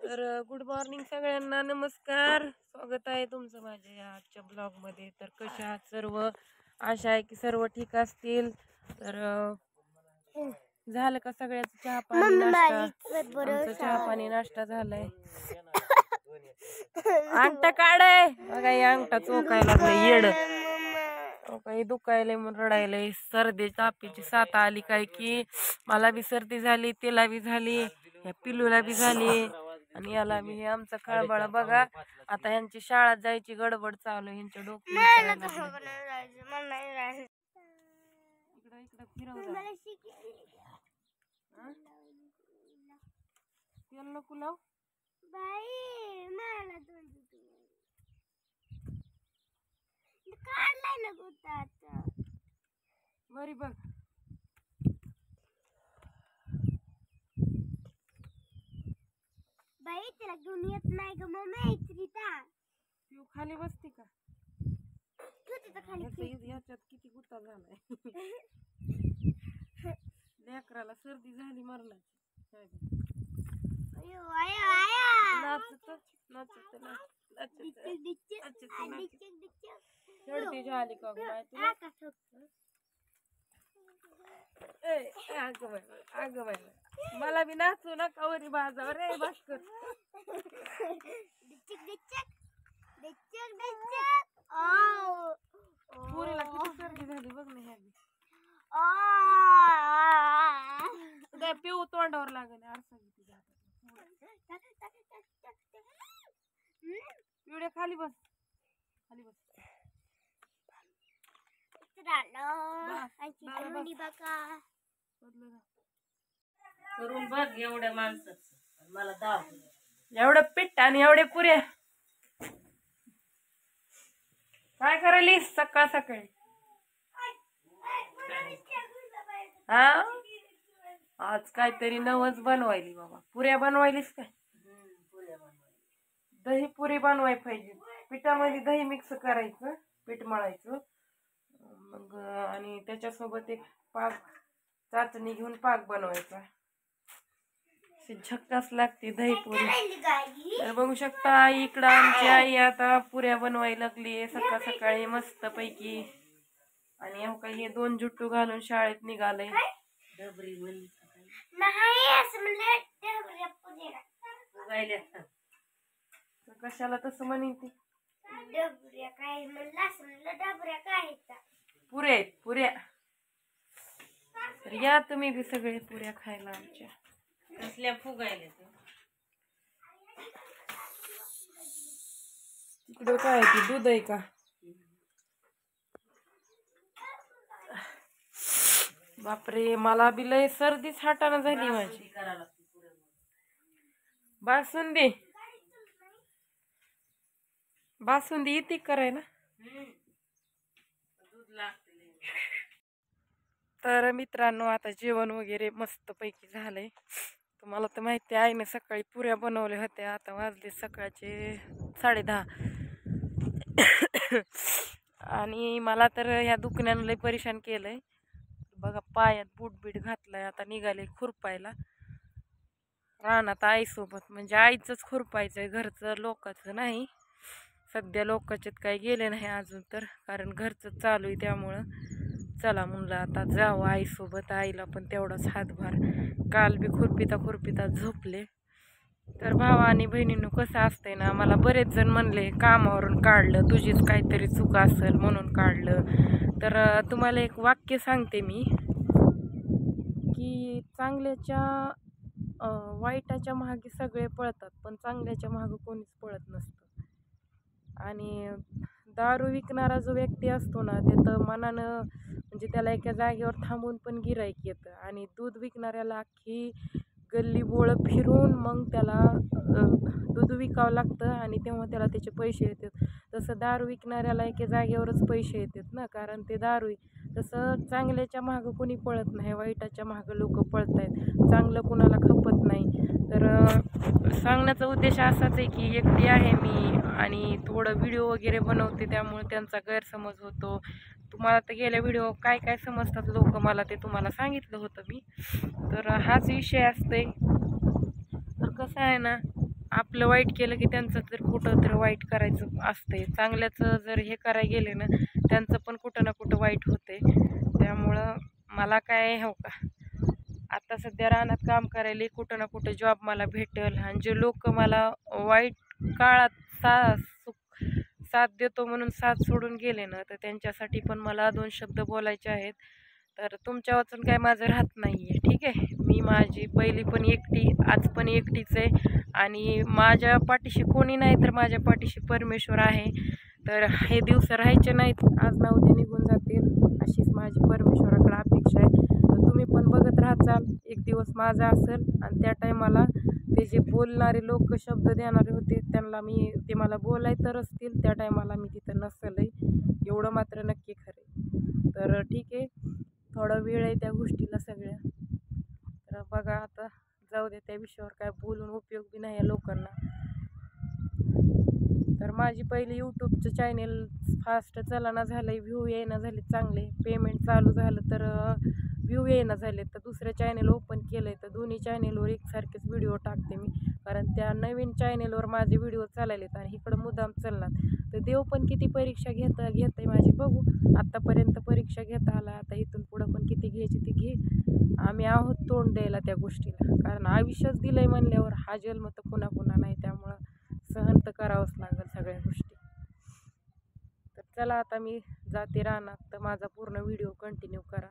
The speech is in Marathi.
तर गुड मॉर्निंग सगळ्यांना, नमस्कार. स्वागत आहे तुमचं माझ्या या आजच्या ब्लॉगमध्ये. तर कशा आहात सर्व? आशा आहे की सर्व ठीक असतील. तर झालं का सगळ्याचं चहा पाणी नाश्ता? आमचं चहा पाणी नाश्ता झालाय. अंगठा काढाय बघा, या अंगठा चोकायला लागलाय येड. काही दुखायलंय म्हणून रडायलंय. सर्दी तापीची साथ आली काय की मला बी सर्दी झाली, तिला बी झाली, या पिल्लूला बी झाली आणि याला बी. आमचा खळबळ बघा. आता यांची शाळेत जायची गडबड चालू. यांच्या डोक्यात इकडं इकडं फिरव तेल नको लाव बरी बघ. बाई त्याला घेऊन येत नाही ग मम्मी. तू खाली बसते का? याच्यात किती गुत्ता झालाय. लेकराला सर्दी झाली मरणाची. झाली का अग बाय मला बी नाचू नका वरी बाजावर रे भास्कर. पुरीला किती सर्दी झाली बघ ना. ह्या पिऊ तोंडावर लागेल. आरसा पिवड्या खाली बस, खाली बस. करून बघ एवढ्या माणसं मला दाव. एवढं पीठ आणि एवढे पुऱ्या काय करायली सकाळ सकाळी? हा, आज काहीतरी नवच बनवायली बाबा. पुऱ्या बनवायलीस काय? दही पुरी बनवाय पाहिजे. पिठामध्ये दही मिक्स करायचं, पीठ मळायचं मग आणि त्याच्यासोबत एक पाक चाचणी घेऊन पाक बनवायचा. झक्कास लागते दही पुरी. तर बघू शकता इकडं आमची आई आता पुऱ्या बनवायला लागली सकाळ सकाळी मस्त पैकी. आणि हे काही हे 2 जुट्टू घालून शाळेत निघालय. कशाला तसं म्हणते? पुऱ्या आहेत पुऱ्या. तर या तुम्ही बी सगळे पुऱ्या खायला आमच्या. कसल्या फुगायला तिकडं काय ते दूध आहे का? बापरे, मला बी लय सर्दीच हाटाना झाली माझी. बासुंदी बासुंदी येते करायला. तर मित्रांनो आता जेवण वगैरे मस्त पैकी झालंय. तुम्हाला तर माहिती आहे ना, सकाळी पुऱ्या बनवल्या होत्या. आता वाजले सकाळचे 10:30. आणि मला तर ह्या दुखण्यानं लय परेशान केलंय बघा. पायात बूट घातलाय. आता निघाले खुरपायला रानात आईसोबत. म्हणजे आईचंच खुरपायचंय, घरचं लोकांचं नाही. सध्या लोकांच्यात काही गेले नाही अजून तर, कारण घरचं चालू आहे. त्यामुळं चला म्हणलं आता जावं आईसोबत. आईला पण तेवढाच हातभार. काल बी खुरपिता झोपले. तर भावा आणि बहिणींनो कसं असतंय ना, मला बरेच जण म्हणले कामावरून काढलं, तुझीच काहीतरी चूक असेल म्हणून काढलं. तर तुम्हाला एक वाक्य सांगते मी की वाईटाच्या मागे सगळे पळतात, पण चांगल्याच्या मागे कोणीच पळत नसतं. आणि दारू विकणारा जो व्यक्ती असतो ना, त्याचं मनानं म्हणजे त्याला एका जागेवर थांबून पण गिऱ्हाईक येतं. आणि दूध विकणाऱ्याला अख्खी गल्ली बोळं फिरून मग त्याला दूध विकावं लागतं आणि तेव्हा त्याला त्याचे पैसे येतात. तसं दारू विकणाऱ्याला एका जागेवरच पैसे येतात ना, कारण ते दारू. तसं चांगल्याच्या मागं कोणी पळत नाही, वाईटाच्या मागं लोक पळत आहेत. चांगलं कुणाला खपत नाही. तर सांगण्याचा उद्देश असाच आहे की एकटी आहे मी आणि थोडं व्हिडिओ वगैरे बनवते, त्यामुळे त्यांचा गैरसमज होतो. तुम्हाला तर गेल्या व्हिडिओ काय काय समजतात लोक मला, ते तुम्हाला सांगितलं होतं मी. तर हाच विषय असतोय. तर कसं आहे ना, आपलं वाईट केलं की त्यांचं तर कुठं तर वाईट करायचं असतंय, चांगल्याचं जर हे करायला गेले ना त्यांचं पण कुठं ना कुठं वाईट होतंय. त्यामुळं मला काय हो का, आता सध्या रानात काम करायला कुठं ना कुठं जॉब मला भेटेल, आणि जे लोक मला वाईट काळात साथ देतो म्हणून साथ सोडून गेले ना, तर त्यांच्यासाठी पण मला 2 शब्द बोलायचे आहेत. तर तुमच्या वाचून काय माझं राहत नाही आहे, ठीक आहे. मी माझी पहिली पण एकटी, आज पण एकटीच आहे, आणि माझ्या पाठीशी कोणी नाही तर माझ्या पाठीशी परमेश्वर आहे. तर हे दिवस राहायचे नाहीत, आज ना उद्या निघून जातील, अशीच माझी परमेश्वराकडे अपेक्षा आहे. तर तुम्ही पण बघत राहाल, एक दिवस माझा असेल, आणि त्या टायमाला ते जे बोलणारे लोक शब्द देणारे होते त्यांना ते मला बोलाय तर असतील, त्या टायमाला मी तिथं नसेलही, एवढं मात्र नक्की खरं. तर ठीक आहे, थोडा वेळ आहे त्या गोष्टीला सगळ्या. तर बघा आता, जाऊ दे, त्या विषयावर काय बोलून उपयोग बी नाही आहे लोकांना. तर माझी पहिली यूट्यूबचं चॅनेल फास्ट चलाना झालं आहे, व्ह्यू येईना झाले चांगले, पेमेंट चालू झालं तर व्ह्यू येईना झाले. तर दुसरं चॅनेल ओपन केलं आहे, तर दोन्ही चॅनेलवर एकसारखेच व्हिडिओ टाकते मी, कारण त्या नवीन चॅनेलवर माझे व्हिडिओ चाललेत आणि इकडं मुद्दाम चालणार. तर देव पण किती परीक्षा घेते माझी, बघू. आत्तापर्यंत परीक्षा घेता आला, आता इथून पुढं पण किती घ्यायची ती घे. आम्ही आहोत तोंड द्यायला त्या गोष्टीला, कारण आयुष्यच दिलं आहे म्हणल्यावर हा जन्म तर पुन्हा पुन्हा नाही, त्यामुळं सहन तर करावंच लागेल सगळ्या गोष्टी. तर चला आता मी जाते रानात, तर माझा पूर्ण व्हिडिओ कंटिन्यू करा.